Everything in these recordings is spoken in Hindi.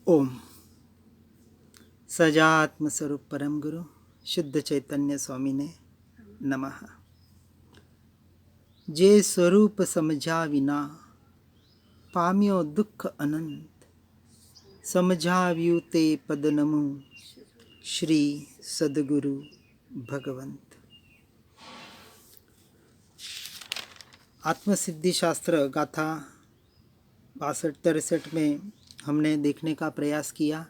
ओम सजात्म स्वरूप परम गुरु शुद्ध चैतन्य स्वामी ने नमः। जे स्वरूप समझा विना पाम्यो दुख अनंत, समझाव्यू ते पद नमो श्री सद्गुरु भगवंत। आत्मसिद्धि शास्त्र गाथा 62-63 में हमने देखने का प्रयास किया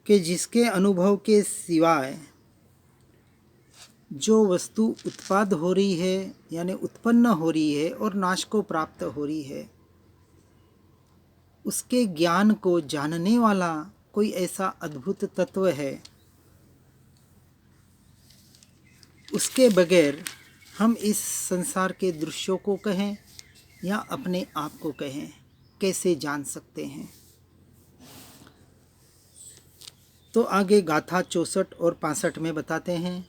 कि जिसके अनुभव के सिवाय जो वस्तु उत्पाद हो रही है यानी उत्पन्न हो रही है और नाश को प्राप्त हो रही है, उसके ज्ञान को जानने वाला कोई ऐसा अद्भुत तत्व है, उसके बगैर हम इस संसार के दृश्यों को कहें या अपने आप को कहें, कैसे जान सकते हैं। तो आगे गाथा 64 और 65 में बताते हैं,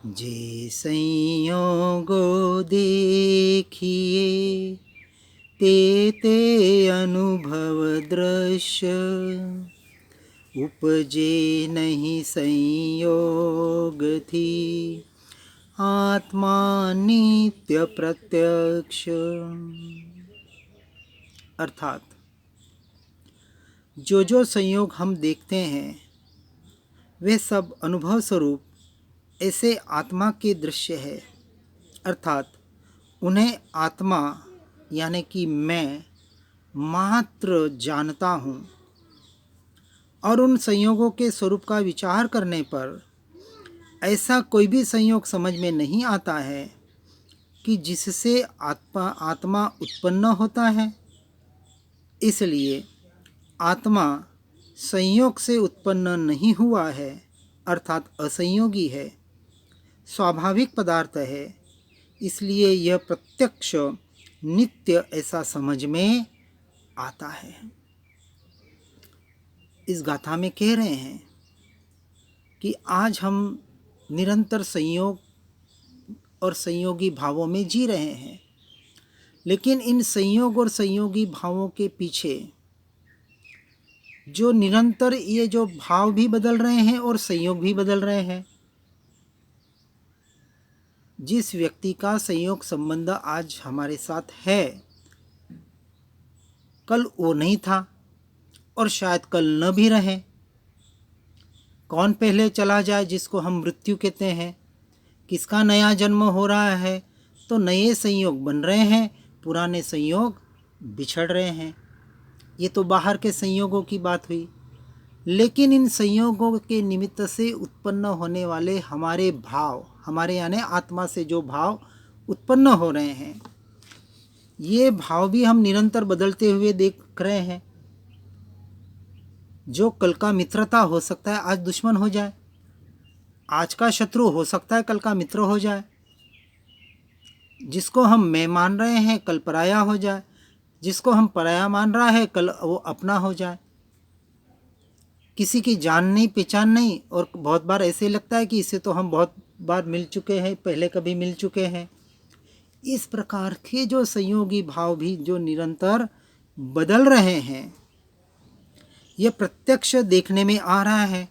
जे संयोगो देखिए ते ते अनुभव दृश्य, उपजे नहीं संयोग थी आत्मा नित्य प्रत्यक्ष। अर्थात जो संयोग हम देखते हैं वे सब अनुभव स्वरूप ऐसे आत्मा के दृश्य है, अर्थात उन्हें आत्मा यानी कि मैं मात्र जानता हूँ। और उन संयोगों के स्वरूप का विचार करने पर ऐसा कोई भी संयोग समझ में नहीं आता है कि जिससे आत्मा उत्पन्न होता है। इसलिए आत्मा संयोग से उत्पन्न नहीं हुआ है, अर्थात असंयोगी है, स्वाभाविक पदार्थ है। इसलिए यह प्रत्यक्ष नित्य ऐसा समझ में आता है। इस गाथा में कह रहे हैं कि आज हम निरंतर संयोग और संयोगी भावों में जी रहे हैं, लेकिन इन संयोग और संयोगी भावों के पीछे जो निरंतर ये जो भाव भी बदल रहे हैं और संयोग भी बदल रहे हैं। जिस व्यक्ति का संयोग संबंध आज हमारे साथ है, कल वो नहीं था और शायद कल न भी रहे। कौन पहले चला जाए जिसको हम मृत्यु कहते हैं, किसका नया जन्म हो रहा है, तो नए संयोग बन रहे हैं, पुराने संयोग बिछड़ रहे हैं। ये तो बाहर के संयोगों की बात हुई, लेकिन इन संयोगों के निमित्त से उत्पन्न होने वाले हमारे भाव, हमारे यानी आत्मा से जो भाव उत्पन्न हो रहे हैं, ये भाव भी हम निरंतर बदलते हुए देख रहे हैं। जो कल का मित्रता हो सकता है आज दुश्मन हो जाए, आज का शत्रु हो सकता है कल का मित्र हो जाए, जिसको हम मैं मान रहे हैं कल पराया हो जाए, जिसको हम पराया मान रहा है कल वो अपना हो जाए। किसी की जान नहीं पहचान नहीं, और बहुत बार ऐसे लगता है कि इससे तो हम बहुत बार मिल चुके हैं, पहले कभी मिल चुके हैं। इस प्रकार के जो संयोगी भाव भी जो निरंतर बदल रहे हैं, यह प्रत्यक्ष देखने में आ रहा है।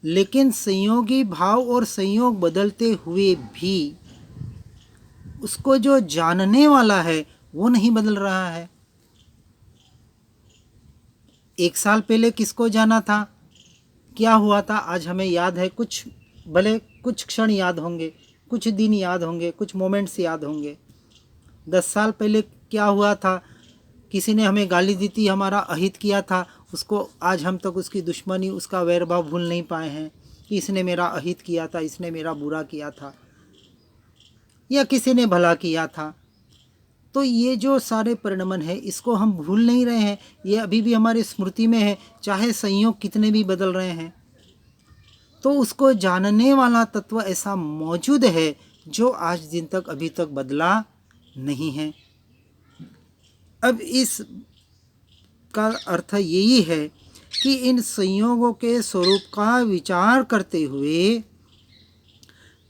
लेकिन संयोगी भाव और संयोग बदलते हुए भी उसको जो जानने वाला है वो नहीं बदल रहा है। एक साल पहले किसको जाना था, क्या हुआ था, आज हमें याद है। कुछ भले कुछ क्षण याद होंगे, कुछ दिन याद होंगे, कुछ मोमेंट्स याद होंगे। 10 साल पहले क्या हुआ था, किसी ने हमें गाली दी थी, हमारा अहित किया था, उसको आज हम तक उसकी दुश्मनी, उसका वैरभाव भूल नहीं पाए हैं कि इसने मेरा अहित किया था, इसने मेरा बुरा किया था या किसी ने भला किया था। तो ये जो सारे परिणमन है इसको हम भूल नहीं रहे हैं, ये अभी भी हमारी स्मृति में है, चाहे संयोग कितने भी बदल रहे हैं। तो उसको जानने वाला तत्व ऐसा मौजूद है जो आज दिन तक अभी तक बदला नहीं है। अब इस का अर्थ यही है कि इन संयोगों के स्वरूप का विचार करते हुए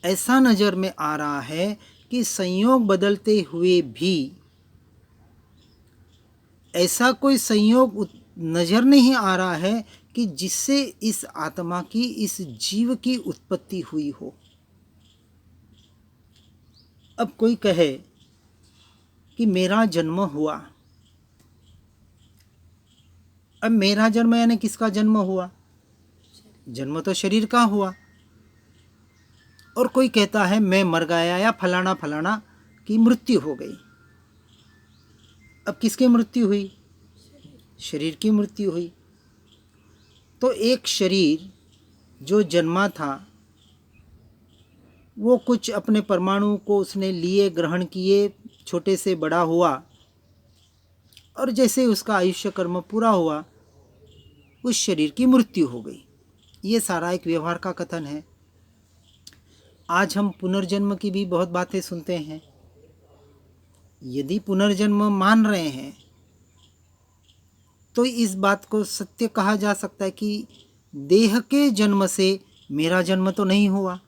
ऐसा नज़र में आ रहा है कि संयोग बदलते हुए भी ऐसा कोई संयोग नज़र नहीं आ रहा है कि जिससे इस आत्मा की, इस जीव की उत्पत्ति हुई हो। अब कोई कहे कि मेरा जन्म हुआ, अब मेरा जन्म यानी किसका जन्म हुआ? जन्म तो शरीर का हुआ। और कोई कहता है मैं मर गया या फलाना फलाना की मृत्यु हो गई। अब किसकी मृत्यु हुई? शरीर की मृत्यु हुई। तो एक शरीर जो जन्मा था वो कुछ अपने परमाणु को उसने लिए, ग्रहण किए, छोटे से बड़ा हुआ, और जैसे उसका आयुष्य कर्म पूरा हुआ उस शरीर की मृत्यु हो गई। ये सारा एक व्यवहार का कथन है। आज हम पुनर्जन्म की भी बहुत बातें सुनते हैं। यदि पुनर्जन्म मान रहे हैं तो इस बात को सत्य कहा जा सकता है कि देह के जन्म से मेरा जन्म तो नहीं हुआ।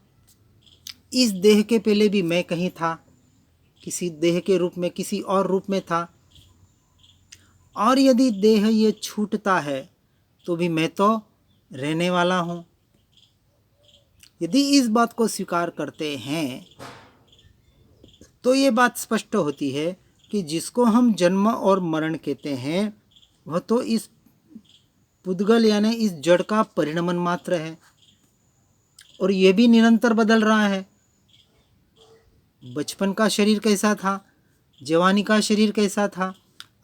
इस देह के पहले भी मैं कहीं था, किसी देह के रूप में, किसी और रूप में था। और यदि देह ये छूटता है तो भी मैं तो रहने वाला हूँ। यदि इस बात को स्वीकार करते हैं तो ये बात स्पष्ट होती है कि जिसको हम जन्म और मरण कहते हैं वह तो इस पुद्गल यानी इस जड़ का परिणमन मात्र है, और ये भी निरंतर बदल रहा है। बचपन का शरीर कैसा था, जवानी का शरीर कैसा था,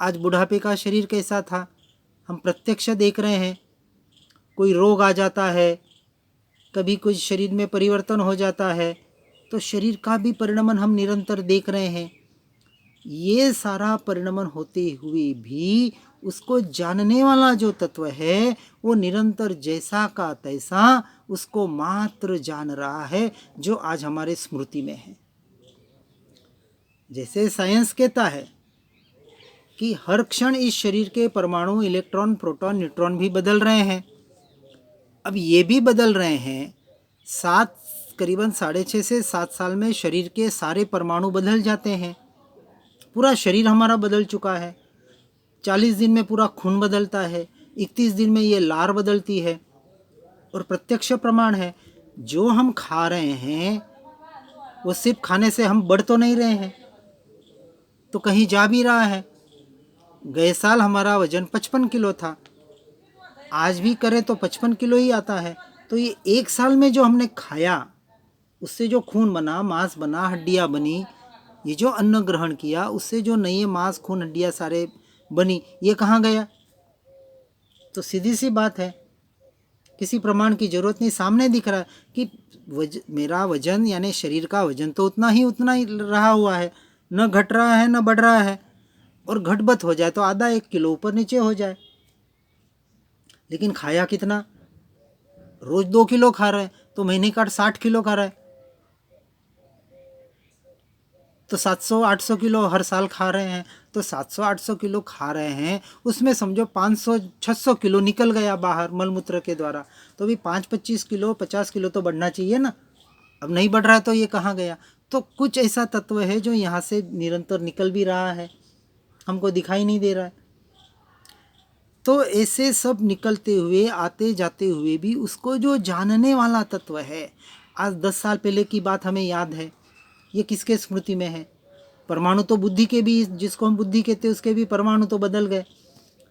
आज बुढ़ापे का शरीर कैसा था, हम प्रत्यक्ष देख रहे हैं। कोई रोग आ जाता है, कभी कुछ शरीर में परिवर्तन हो जाता है, तो शरीर का भी परिणमन हम निरंतर देख रहे हैं। ये सारा परिणमन होते हुए भी उसको जानने वाला जो तत्व है वो निरंतर जैसा का तैसा उसको मात्र जान रहा है, जो आज हमारे स्मृति में है। जैसे साइंस कहता है कि हर क्षण इस शरीर के परमाणु, इलेक्ट्रॉन, प्रोटॉन, न्यूट्रॉन भी बदल रहे हैं। अब ये भी बदल रहे हैं। करीबन 6.5 से 7 साल में शरीर के सारे परमाणु बदल जाते हैं। पूरा शरीर हमारा बदल चुका है। 40 दिन में पूरा खून बदलता है, 31 दिन में ये लार बदलती है। और प्रत्यक्ष प्रमाण है, जो हम खा रहे हैं वो सिर्फ खाने से हम बढ़ तो नहीं रहे हैं, तो कहीं जा भी रहा है। गए साल हमारा वजन 55 किलो था, आज भी करें तो 55 किलो ही आता है। तो ये एक साल में जो हमने खाया उससे जो खून बना, मांस बना, हड्डियाँ बनी, ये जो अन्न ग्रहण किया उससे जो नए मांस, खून, हड्डियाँ सारे बनी, ये कहाँ गया? तो सीधी सी बात है, किसी प्रमाण की जरूरत नहीं, सामने दिख रहा है कि मेरा वजन यानी शरीर का वजन तो उतना ही रहा हुआ है, न घट रहा है न बढ़ रहा है। और घटबत हो जाए तो आधा 1 किलो ऊपर नीचे हो जाए। लेकिन खाया कितना? रोज 2 किलो खा रहे हैं तो महीने का 60 किलो खा रहा है, तो 700-800 किलो हर साल खा रहे हैं। तो 700-800 किलो खा रहे हैं, उसमें समझो 500-600 किलो निकल गया बाहर मलमूत्र के द्वारा, तो भी 5-25 किलो 50 किलो तो बढ़ना चाहिए ना। अब नहीं बढ़ रहा है तो ये कहाँ गया? तो कुछ ऐसा तत्व है जो यहाँ से निरंतर निकल भी रहा है, हमको दिखाई नहीं दे रहा है। तो ऐसे सब निकलते हुए, आते जाते हुए भी उसको जो जानने वाला तत्व है, आज 10 साल पहले की बात हमें याद है, ये किसके स्मृति में है? परमाणु तो बुद्धि के भी, जिसको हम बुद्धि कहते हैं उसके भी परमाणु तो बदल गए।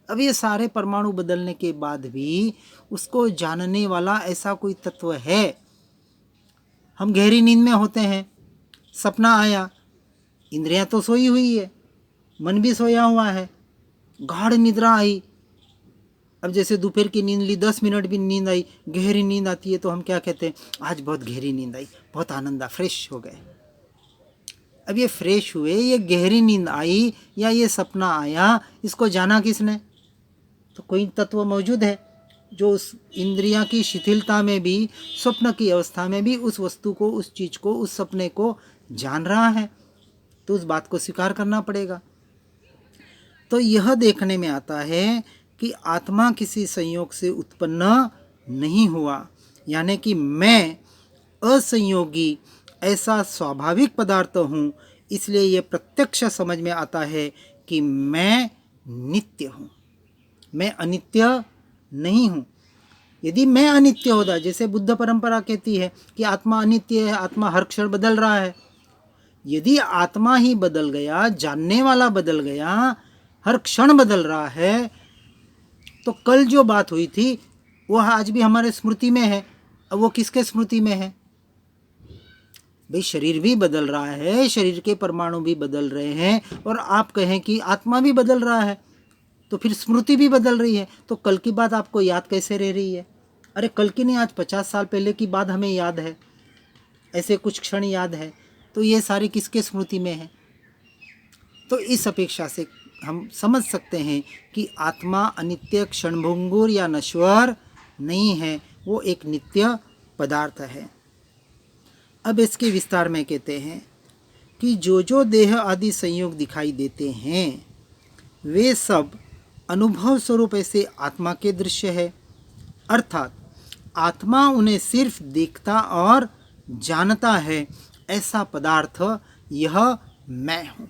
अब ये सारे परमाणु बदलने के बाद भी उसको जानने वाला ऐसा कोई तत्व है। हम गहरी नींद में होते हैं, सपना आया, इंद्रियां तो सोई हुई है, मन भी सोया हुआ है, गाढ़ निद्रा आई। अब जैसे दोपहर की नींद ली, 10 मिनट भी नींद आई, गहरी नींद आती है तो हम क्या कहते हैं? आज बहुत गहरी नींद आई, बहुत आनंद आ, फ्रेश हो गए। अब ये फ्रेश हुए, ये गहरी नींद आई या ये सपना आया, इसको जाना किसने? तो कोई तत्व मौजूद है जो उस इंद्रियां की शिथिलता में भी, स्वप्न की अवस्था में भी उस वस्तु को, उस चीज को, उस सपने को जान रहा है। तो उस बात को स्वीकार करना पड़ेगा। तो यह देखने में आता है कि आत्मा किसी संयोग से उत्पन्न नहीं हुआ, यानी कि मैं असंयोगी ऐसा स्वाभाविक पदार्थ हूँ। इसलिए यह प्रत्यक्ष समझ में आता है कि मैं नित्य हूँ, मैं अनित्य नहीं हूँ। यदि मैं अनित्य होता, जैसे बुद्ध परंपरा कहती है कि आत्मा अनित्य है, आत्मा हर क्षण बदल रहा है, यदि आत्मा ही बदल गया, जानने वाला बदल गया, हर क्षण बदल रहा है, तो कल जो बात हुई थी वह आज भी हमारे स्मृति में है। अब वो किसके स्मृति में है? भाई शरीर भी बदल रहा है, शरीर के परमाणु भी बदल रहे हैं, और आप कहें कि आत्मा भी बदल रहा है, तो फिर स्मृति भी बदल रही है, तो कल की बात आपको याद कैसे रह रही है? अरे कल की नहीं, आज 50 साल पहले की बात हमें याद है, ऐसे कुछ क्षण याद है, तो ये सारी किसके स्मृति में है? तो इस अपेक्षा से हम समझ सकते हैं कि आत्मा अनित्य, क्षणभंगुर या नश्वर नहीं है, वो एक नित्य पदार्थ है। अब इसके विस्तार में कहते हैं कि जो देह आदि संयोग दिखाई देते हैं वे सब अनुभव स्वरूप ऐसे आत्मा के दृश्य है, अर्थात आत्मा उन्हें सिर्फ देखता और जानता है, ऐसा पदार्थ यह मैं हूँ।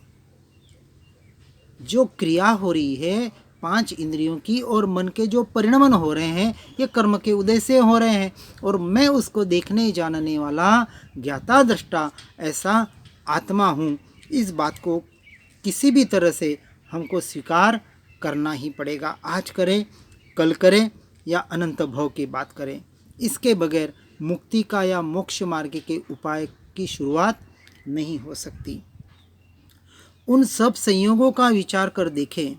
जो क्रिया हो रही है 5 इंद्रियों की और मन के जो परिणमन हो रहे हैं, ये कर्म के उदय से हो रहे हैं, और मैं उसको देखने जानने वाला ज्ञाता दृष्टा ऐसा आत्मा हूँ। इस बात को किसी भी तरह से हमको स्वीकार करना ही पड़ेगा, आज करें, कल करें या अनंत भव की बात करें। इसके बगैर मुक्ति का या मोक्ष मार्ग के उपाय की शुरुआत नहीं हो सकती। उन सब संयोगों का विचार कर देखें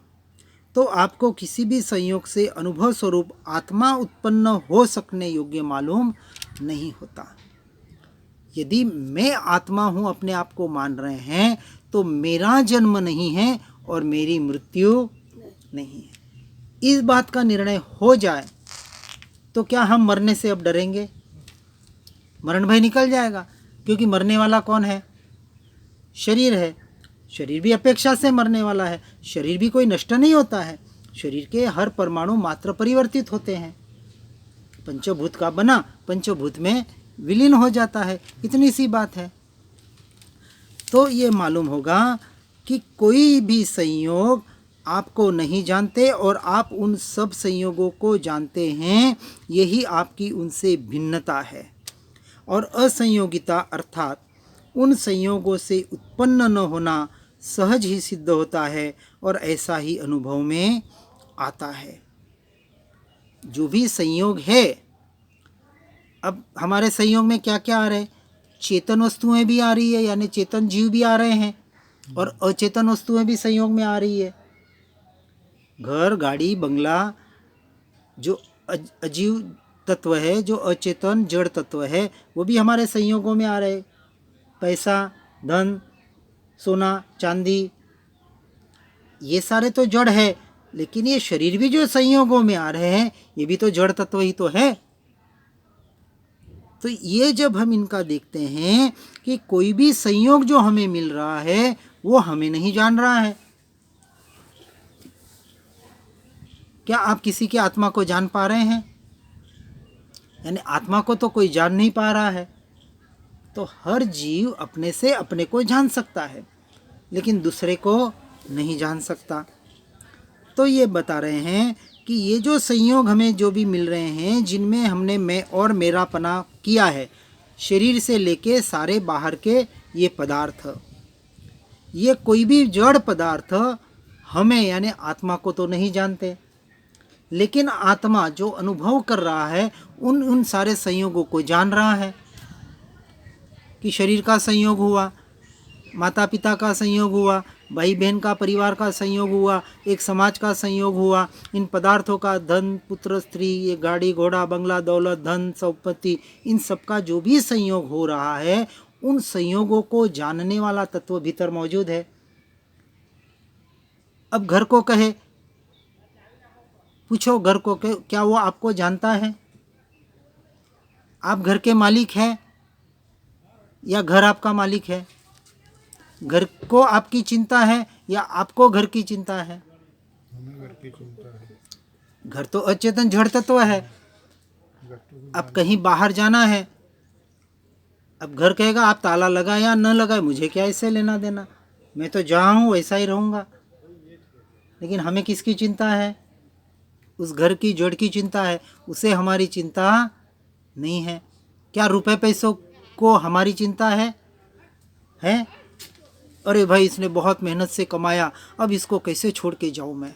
तो आपको किसी भी संयोग से अनुभव स्वरूप आत्मा उत्पन्न हो सकने योग्य मालूम नहीं होता। यदि मैं आत्मा हूँ अपने आप को मान रहे हैं, तो मेरा जन्म नहीं है और मेरी मृत्यु नहीं है। इस बात का निर्णय हो जाए तो क्या हम मरने से अब डरेंगे? मरण भय निकल जाएगा, क्योंकि मरने वाला कौन है? शरीर है। शरीर भी अपेक्षा से मरने वाला है, शरीर भी कोई नष्ट नहीं होता है, शरीर के हर परमाणु मात्र परिवर्तित होते हैं। पंचभूत का बना पंचभूत में विलीन हो जाता है, इतनी सी बात है। तो ये मालूम होगा कि कोई भी संयोग आपको नहीं जानते और आप उन सब संयोगों को जानते हैं, यही आपकी उनसे भिन्नता है। और असंयोगिता अर्थात उन संयोगों से उत्पन्न न होना सहज ही सिद्ध होता है और ऐसा ही अनुभव में आता है। जो भी संयोग है, अब हमारे संयोग में क्या क्या आ रहे हैं? चेतन वस्तुएं भी आ रही है, यानी चेतन जीव भी आ रहे हैं, और अचेतन वस्तुएं भी संयोग में आ रही है। घर, गाड़ी, बंगला, जो अजीव तत्व है, जो अचेतन जड़ तत्व है, वो भी हमारे संयोगों में आ रहे। पैसा, धन, सोना, चांदी, ये सारे तो जड़ है, लेकिन ये शरीर भी जो संयोगों में आ रहे हैं, ये भी तो जड़ तत्व ही तो है। तो ये जब हम इनका देखते हैं कि कोई भी संयोग जो हमें मिल रहा है वो हमें नहीं जान रहा है। क्या आप किसी की आत्मा को जान पा रहे हैं? यानी आत्मा को तो कोई जान नहीं पा रहा है। तो हर जीव अपने से अपने को जान सकता है, लेकिन दूसरे को नहीं जान सकता। तो ये बता रहे हैं कि ये जो संयोग हमें जो भी मिल रहे हैं, जिनमें हमने मैं और मेरापना किया है, शरीर से लेके सारे बाहर के ये पदार्थ, ये कोई भी जड़ पदार्थ हमें यानी आत्मा को तो नहीं जानते, लेकिन आत्मा जो अनुभव कर रहा है उन सारे संयोगों को जान रहा है। कि शरीर का संयोग हुआ, माता पिता का संयोग हुआ, भाई बहन का, परिवार का संयोग हुआ, एक समाज का संयोग हुआ, इन पदार्थों का, धन, पुत्र, स्त्री, ये गाड़ी, घोड़ा, बंगला, दौलत, धन, संपत्ति, इन सब का जो भी संयोग हो रहा है, उन संयोगों को जानने वाला तत्व भीतर मौजूद है। अब घर को कहे, पूछो घर को क्या वो आपको जानता है? आप घर के मालिक हैं या घर आपका मालिक है? घर को आपकी चिंता है या आपको घर की चिंता है? हमें घर की चिंता है। घर तो अचेतन जड़ तत्व है। अब कहीं बाहर जाना है, अब घर कहेगा आप ताला लगाए या न लगाए, मुझे क्या इससे लेना देना, मैं तो जहाँ हूँ वैसा ही रहूँगा। लेकिन हमें किसकी चिंता है? उस घर की जड़ की चिंता है, उसे हमारी चिंता नहीं है। क्या रुपए पैसों को हमारी चिंता है? अरे भाई इसने बहुत मेहनत से कमाया, अब इसको कैसे छोड़ के जाऊं मैं?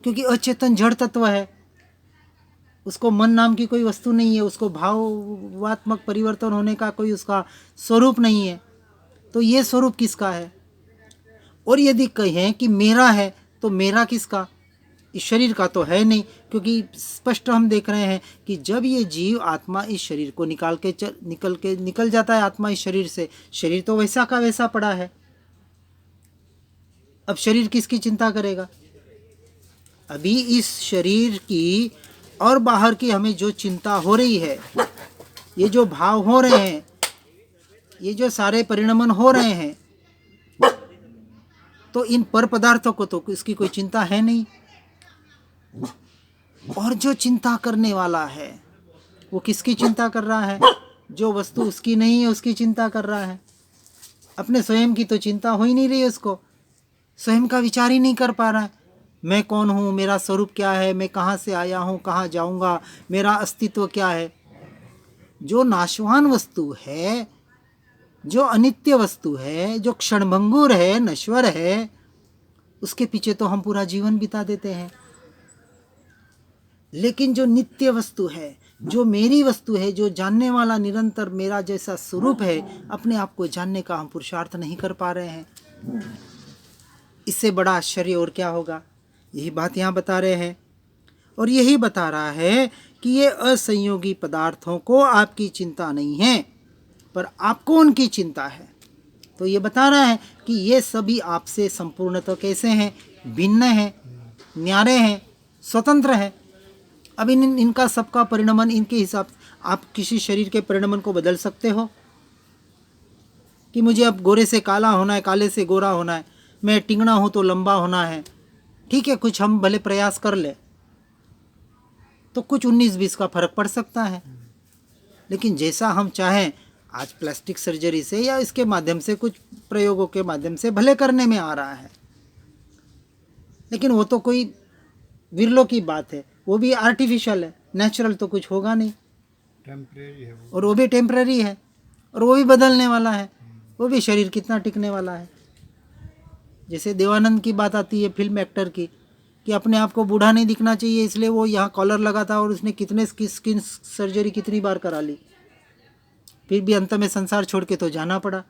क्योंकि अचेतन जड़ तत्व है, उसको मन नाम की कोई वस्तु नहीं है, उसको भावात्मक परिवर्तन होने का कोई उसका स्वरूप नहीं है। तो ये स्वरूप किसका है? और यदि कहें कि मेरा है, तो मेरा किसका? इस शरीर का तो है नहीं, क्योंकि स्पष्ट हम देख रहे हैं कि जब ये जीव आत्मा इस शरीर को निकल जाता है, आत्मा इस शरीर से, शरीर तो वैसा का वैसा पड़ा है। अब शरीर किसकी चिंता करेगा? अभी इस शरीर की और बाहर की हमें जो चिंता हो रही है, ये जो भाव हो रहे हैं, ये जो सारे परिणमन हो रहे हैं, तो इन पर पदार्थों को तो इसकी कोई चिंता है नहीं। और जो चिंता करने वाला है वो किसकी चिंता कर रहा है? जो वस्तु उसकी नहीं है उसकी चिंता कर रहा है। अपने स्वयं की तो चिंता हो ही नहीं रही, उसको स्वयं का विचार ही नहीं कर पा रहा है। मैं कौन हूँ, मेरा स्वरूप क्या है, मैं कहाँ से आया हूँ, कहाँ जाऊँगा, मेरा अस्तित्व क्या है। जो नाशवान वस्तु है, जो अनित्य वस्तु है, जो क्षणभंगुर है, नश्वर है, उसके पीछे तो हम पूरा जीवन बिता देते हैं। लेकिन जो नित्य वस्तु है, जो मेरी वस्तु है, जो जानने वाला निरंतर मेरा जैसा स्वरूप है, अपने आप को जानने का हम पुरुषार्थ नहीं कर पा रहे हैं। इससे बड़ा आश्चर्य और क्या होगा? यही बात यहाँ बता रहे हैं। और यही बता रहा है कि ये असंयोगी पदार्थों को आपकी चिंता नहीं है, पर आपको उनकी चिंता है। तो ये बता रहा है कि ये सभी आपसे संपूर्णतः कैसे हैं? भिन्न हैं, न्यारे हैं, स्वतंत्र हैं। अब इनका सबका परिणमन इनके हिसाब से, आप किसी शरीर के परिणमन को बदल सकते हो कि मुझे अब गोरे से काला होना है, काले से गोरा होना है, मैं टिंगना हूँ तो लंबा होना है। ठीक है, कुछ हम भले प्रयास कर ले तो कुछ 19-20 का फर्क पड़ सकता है। लेकिन जैसा हम चाहें, आज प्लास्टिक सर्जरी से या इसके माध्यम से, कुछ प्रयोगों के माध्यम से भले करने में आ रहा है, लेकिन वो तो कोई विरलों की बात है, वो भी आर्टिफिशियल है, नेचुरल तो कुछ होगा नहीं, टेम्परेरी है और वो भी टेम्पररी है, और वो भी बदलने वाला है। वो भी शरीर कितना टिकने वाला है। जैसे देवानंद की बात आती है फिल्म एक्टर की, कि अपने आप को बूढ़ा नहीं दिखना चाहिए, इसलिए वो यहाँ कॉलर लगा था और उसने कितने स्किन सर्जरी कितनी बार करा ली, फिर भी अंत में संसार छोड़ के तो जाना पड़ा।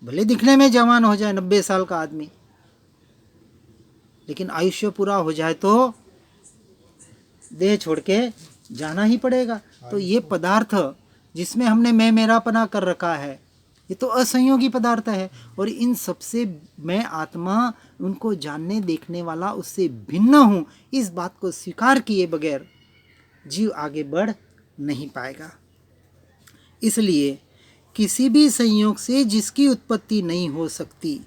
भले दिखने में जवान हो जाए 90 साल का आदमी, लेकिन आयुष्य पूरा हो जाए तो देह छोड़ के जाना ही पड़ेगा। तो ये पदार्थ जिसमें हमने मैं मेरापना कर रखा है, ये तो असंयोगी पदार्थ है। और इन सबसे मैं आत्मा, उनको जानने देखने वाला, उससे भिन्न हूँ, इस बात को स्वीकार किए बगैर जीव आगे बढ़ नहीं पाएगा। इसलिए किसी भी संयोग से जिसकी उत्पत्ति नहीं हो सकती,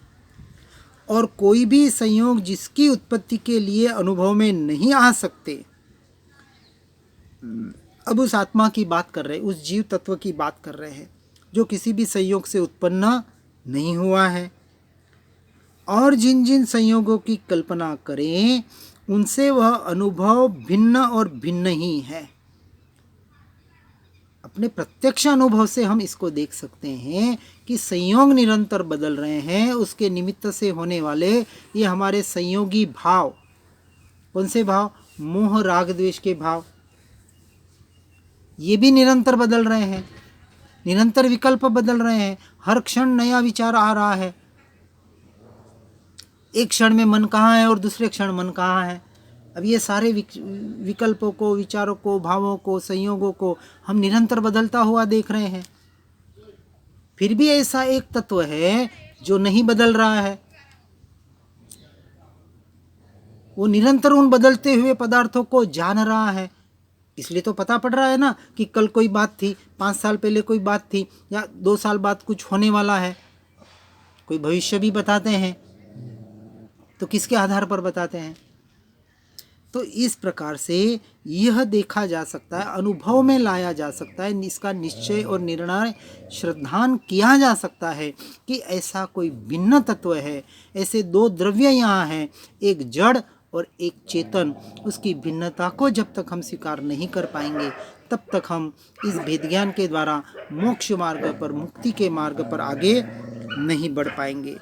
और कोई भी संयोग जिसकी उत्पत्ति के लिए अनुभव में नहीं आ सकते, अब उस आत्मा की बात कर रहे हैं, उस जीव तत्व की बात कर रहे हैं जो किसी भी संयोग से उत्पन्न नहीं हुआ है। और जिन जिन संयोगों की कल्पना करें, उनसे वह अनुभव भिन्न और भिन्न ही है। अपने प्रत्यक्ष अनुभव से हम इसको देख सकते हैं कि संयोग निरंतर बदल रहे हैं। उसके निमित्त से होने वाले ये हमारे संयोगी भाव, कौन से भाव? मोह राग द्वेष के भाव, ये भी निरंतर बदल रहे हैं, निरंतर विकल्प बदल रहे हैं। हर क्षण नया विचार आ रहा है। एक क्षण में मन कहाँ है और दूसरे क्षण मन कहाँ है। अब ये सारे विकल्पों को, विचारों को, भावों को, संयोगों को हम निरंतर बदलता हुआ देख रहे हैं। फिर भी ऐसा एक तत्व है जो नहीं बदल रहा है, वो निरंतर उन बदलते हुए पदार्थों को जान रहा है। इसलिए तो पता पड़ रहा है ना कि कल कोई बात थी, 5 साल पहले कोई बात थी, या 2 साल बाद कुछ होने वाला है। कोई भविष्य भी बताते हैं, तो किसके आधार पर बताते हैं? तो इस प्रकार से यह देखा जा सकता है, अनुभव में लाया जा सकता है, इसका निश्चय और निर्णय श्रद्धान किया जा सकता है कि ऐसा कोई भिन्न तत्व है, ऐसे दो द्रव्य यहाँ हैं, एक जड़ और एक चेतन। उसकी भिन्नता को जब तक हम स्वीकार नहीं कर पाएंगे तब तक हम इस भेद ज्ञान के द्वारा मोक्ष मार्ग पर, मुक्ति के मार्ग पर आगे नहीं बढ़ पाएंगे।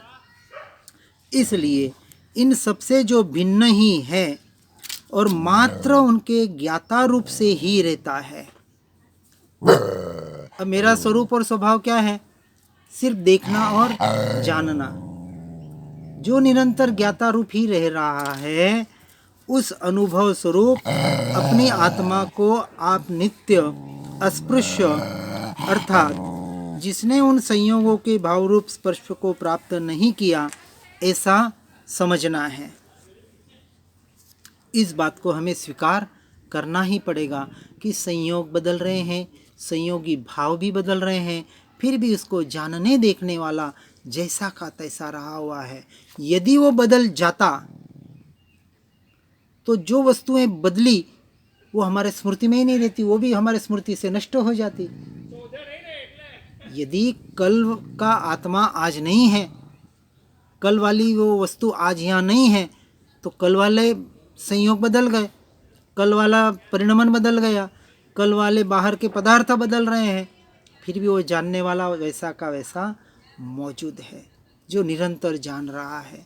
इसलिए इन सबसे जो भिन्न ही है और मात्र उनके ज्ञाता रूप से ही रहता है। अब मेरा स्वरूप और स्वभाव क्या है? सिर्फ देखना और जानना। जो निरंतर ज्ञाता रूप ही रह रहा है, उस अनुभव स्वरूप अपनी आत्मा को आप नित्य अस्पृश्य, अर्थात जिसने उन संयोगों के भावरूप स्पर्श को प्राप्त नहीं किया, ऐसा समझना है। इस बात को हमें स्वीकार करना ही पड़ेगा कि संयोग बदल रहे हैं, संयोगी भाव भी बदल रहे हैं, फिर भी उसको जानने देखने वाला जैसा का तैसा रहा हुआ है। यदि वो बदल जाता तो जो वस्तुएं बदली वो हमारे स्मृति में ही नहीं रहती, वो भी हमारे स्मृति से नष्ट हो जाती। यदि कल का आत्मा आज नहीं है, कल वाली वो वस्तु आज यहाँ नहीं है, तो कल वाले संयोग बदल गए, कल वाला परिणमन बदल गया, कल वाले बाहर के पदार्थ बदल रहे हैं, फिर भी वो जानने वाला वैसा का वैसा मौजूद है, जो निरंतर जान रहा है।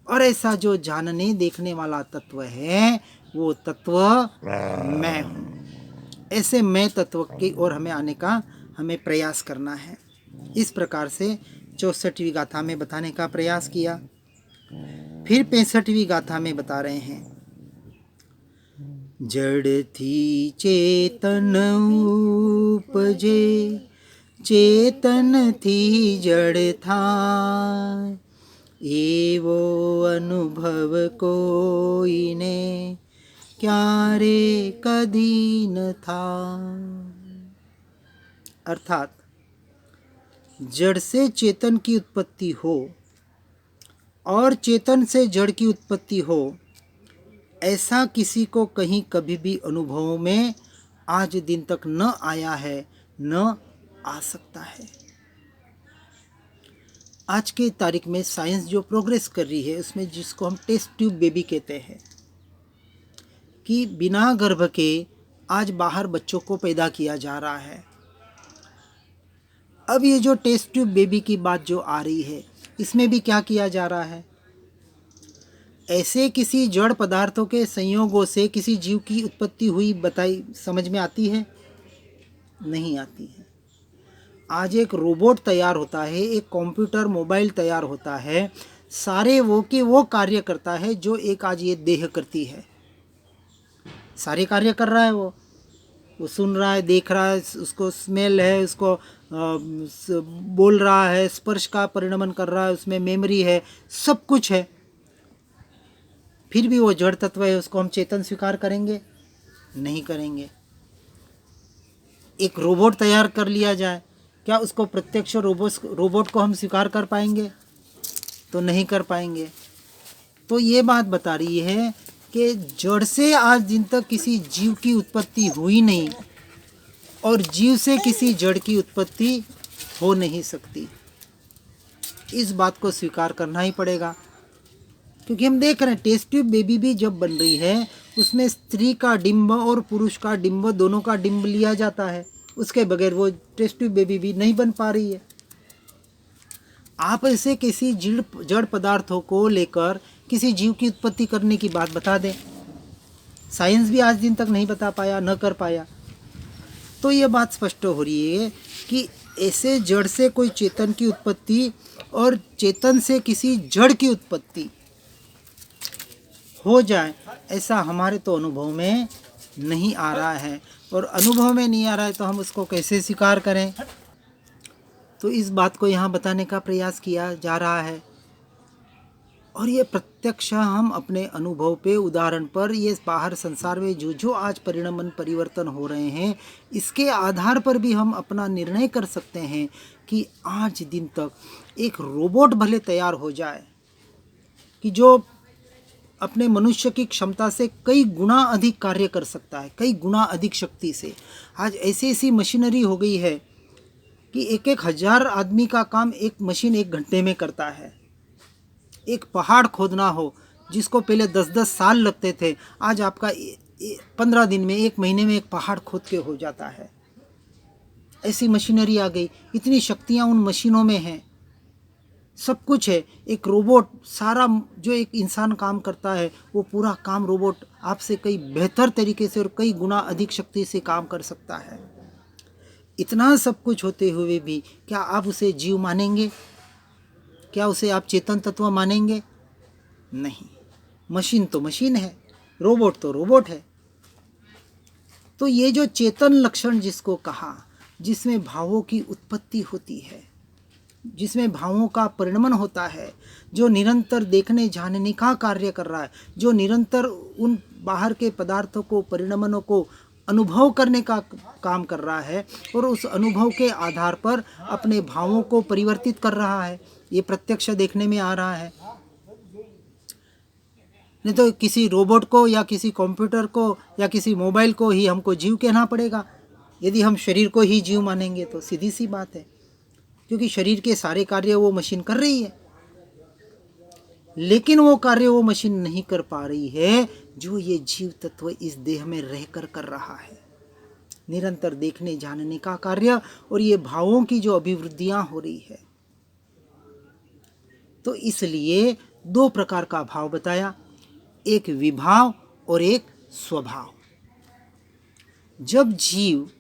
और ऐसा जो जानने देखने वाला तत्व है, वो तत्व मैं हूँ। ऐसे मैं तत्व की ओर हमें आने का हमें प्रयास करना है। इस प्रकार से 64वीं गाथा में बताने का प्रयास किया। फिर 65वीं गाथा में बता रहे हैं, जड़ थी चेतन उपजे, चेतन थी जड़ था, एवो अनुभव कोई ने क्या रे कदी न था। अर्थात जड़ से चेतन की उत्पत्ति हो और चेतन से जड़ की उत्पत्ति हो, ऐसा किसी को कहीं कभी भी अनुभव में आज दिन तक न आया है, न आ सकता है। आज के तारीख में साइंस जो प्रोग्रेस कर रही है, उसमें जिसको हम टेस्ट ट्यूब बेबी कहते हैं, कि बिना गर्भ के आज बाहर बच्चों को पैदा किया जा रहा है। अब ये जो टेस्ट ट्यूब बेबी की बात जो आ रही है, इसमें भी क्या किया जा रहा है? ऐसे किसी जड़ पदार्थों के संयोगों से किसी जीव की उत्पत्ति हुई बताई समझ में आती है? नहीं आती है। आज एक रोबोट तैयार होता है, एक कंप्यूटर मोबाइल तैयार होता है, सारे वो के वो कार्य करता है जो एक आज ये देह करती है। सारे कार्य कर रहा है, वो सुन रहा है, देख रहा है, उसको स्मेल है, उसको बोल रहा है, स्पर्श का परिणमन कर रहा है, उसमें मेमोरी है, सब कुछ है। फिर भी वो जड़ तत्व है, उसको हम चेतन स्वीकार करेंगे? नहीं करेंगे। एक रोबोट तैयार कर लिया जाए, क्या उसको प्रत्यक्ष रोबोट को हम स्वीकार कर पाएंगे? तो नहीं कर पाएंगे। तो ये बात बता रही है कि जड़ से आज दिन तक किसी जीव की उत्पत्ति हुई नहीं और जीव से किसी जड़ की उत्पत्ति हो नहीं सकती। इस बात को स्वीकार करना ही पड़ेगा, क्योंकि हम देख रहे हैं टेस्ट ट्यूब बेबी भी जब बन रही है, उसमें स्त्री का डिंब और पुरुष का डिंब, दोनों का डिंब लिया जाता है। उसके बगैर वो टेस्ट ट्यूब बेबी भी नहीं बन पा रही है। आप ऐसे किसी जड़ पदार्थों को लेकर किसी जीव की उत्पत्ति करने की बात बता दें, साइंस भी आज दिन तक नहीं बता पाया, न कर पाया। तो ये बात स्पष्ट हो रही है कि ऐसे जड़ से कोई चेतन की उत्पत्ति और चेतन से किसी जड़ की उत्पत्ति हो जाए, ऐसा हमारे तो अनुभव में नहीं आ रहा है। और अनुभव में नहीं आ रहा है तो हम उसको कैसे स्वीकार करें? तो इस बात को यहाँ बताने का प्रयास किया जा रहा है। और ये प्रत्यक्ष हम अपने अनुभव पे, उदाहरण पर, ये बाहर संसार में जो आज परिणमन परिवर्तन हो रहे हैं, इसके आधार पर भी हम अपना निर्णय कर सकते हैं कि आज दिन तक एक रोबोट भले तैयार हो जाए कि जो अपने मनुष्य की क्षमता से कई गुना अधिक कार्य कर सकता है, कई गुना अधिक शक्ति से। आज ऐसी ऐसी मशीनरी हो गई है कि 1,000 आदमी का काम एक मशीन 1 घंटे में करता है। एक पहाड़ खोदना हो जिसको पहले 10-10 साल लगते थे, आज आपका 15 दिन में, 1 महीने में एक पहाड़ खोद के हो जाता है। ऐसी मशीनरी आ गई, इतनी शक्तियाँ उन मशीनों में हैं, सब कुछ है। एक रोबोट सारा जो एक इंसान काम करता है वो पूरा काम रोबोट आपसे कई बेहतर तरीके से और कई गुना अधिक शक्ति से काम कर सकता है। इतना सब कुछ होते हुए भी क्या आप उसे जीव मानेंगे? क्या उसे आप चेतन तत्व मानेंगे? नहीं। मशीन तो मशीन है, रोबोट तो रोबोट है। तो ये जो चेतन लक्षण जिसको कहा, जिसमें भावों की उत्पत्ति होती है, जिसमें भावों का परिणमन होता है, जो निरंतर देखने जानने का कार्य कर रहा है, जो निरंतर उन बाहर के पदार्थों को, परिणमनों को अनुभव करने का काम कर रहा है और उस अनुभव के आधार पर अपने भावों को परिवर्तित कर रहा है, ये प्रत्यक्ष देखने में आ रहा है। नहीं तो किसी रोबोट को या किसी कंप्यूटर को या किसी मोबाइल को ही हमको जीव कहना पड़ेगा। यदि हम शरीर को ही जीव मानेंगे तो सीधी सी बात है, क्योंकि शरीर के सारे कार्य वो मशीन कर रही है, लेकिन वो कार्य वो मशीन नहीं कर पा रही है जो ये जीव तत्व इस देह में रहकर कर रहा है। निरंतर देखने जानने का कार्य और ये भावों की जो अभिवृद्धियां हो रही है। तो इसलिए 2 प्रकार का भाव बताया, एक विभाव और एक स्वभाव। जब जीव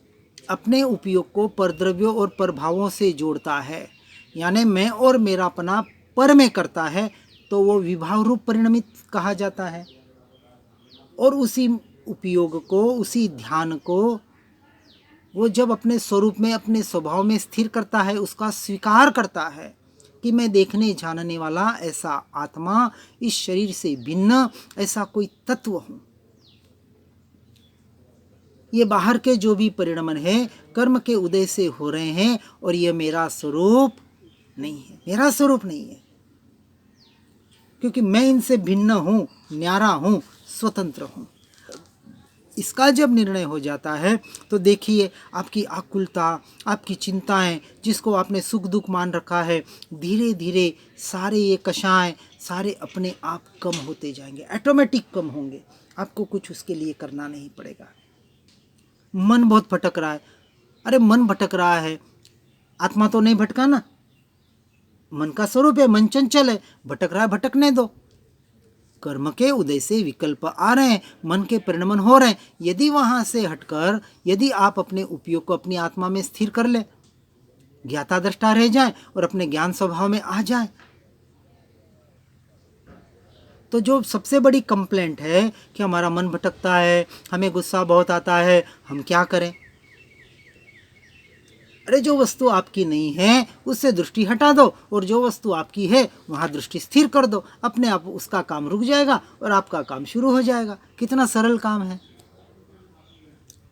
अपने उपयोग को परद्रव्यों और परभावों से जोड़ता है, यानी मैं और मेरापना पर में करता है, तो वो विभाव रूप परिणमित कहा जाता है। और उसी उपयोग को, उसी ध्यान को वो जब अपने स्वरूप में, अपने स्वभाव में स्थिर करता है, उसका स्वीकार करता है कि मैं देखने जानने वाला ऐसा आत्मा, इस शरीर से भिन्न ऐसा कोई तत्व हूँ। ये बाहर के जो भी परिणमन है कर्म के उदय से हो रहे हैं और ये मेरा स्वरूप नहीं है, मेरा स्वरूप नहीं है, क्योंकि मैं इनसे भिन्न हूँ, न्यारा हूँ, स्वतंत्र हूँ। इसका जब निर्णय हो जाता है तो देखिए आपकी आकुलता, आपकी चिंताएं, जिसको आपने सुख दुख मान रखा है, धीरे धीरे सारे ये कषाय सारे अपने आप कम होते जाएंगे, ऑटोमेटिक कम होंगे। आपको कुछ उसके लिए करना नहीं पड़ेगा। मन बहुत भटक रहा है, अरे मन भटक रहा है, आत्मा तो नहीं भटका ना, मन का स्वरूप है, मन चंचल है, भटक रहा है, भटकने दो। कर्म के उदय से विकल्प आ रहे हैं, मन के परिणमन हो रहे हैं, यदि वहां से हटकर यदि आप अपने उपयोग को अपनी आत्मा में स्थिर कर ले, ज्ञाता दृष्टा रह जाए और अपने ज्ञान स्वभाव में आ जाए, तो जो सबसे बड़ी कंप्लेंट है कि हमारा मन भटकता है, हमें गुस्सा बहुत आता है, हम क्या करें? अरे जो वस्तु आपकी नहीं है उससे दृष्टि हटा दो और जो वस्तु आपकी है वहाँ दृष्टि स्थिर कर दो, अपने आप उसका काम रुक जाएगा और आपका काम शुरू हो जाएगा। कितना सरल काम है,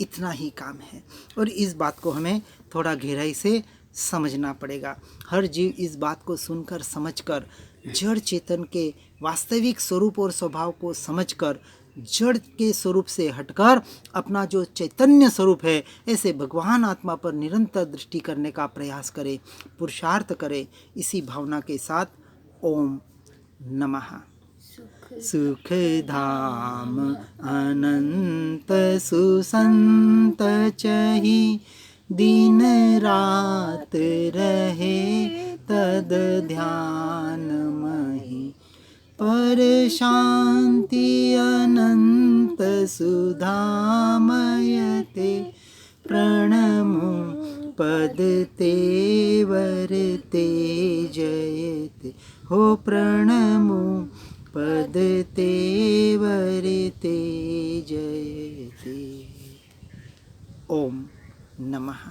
इतना ही काम है। और इस बात को हमें थोड़ा गहराई से समझना पड़ेगा। हर जीव इस बात को सुनकर समझकर जड़ चेतन के वास्तविक स्वरूप और स्वभाव को समझकर जड़ के स्वरूप से हटकर अपना जो चैतन्य स्वरूप है ऐसे भगवान आत्मा पर निरंतर दृष्टि करने का प्रयास करे, पुरुषार्थ करे। इसी भावना के साथ ओम नमः। सुख धाम अनंत सुसंत चहि, दिन रात रहे तद ध्यान महि, पर शांति अनंत सुधामयते, प्रणमो पद तेवर ते जयते, हो प्रणमो पद तेवर ते जयते। ओम नमः।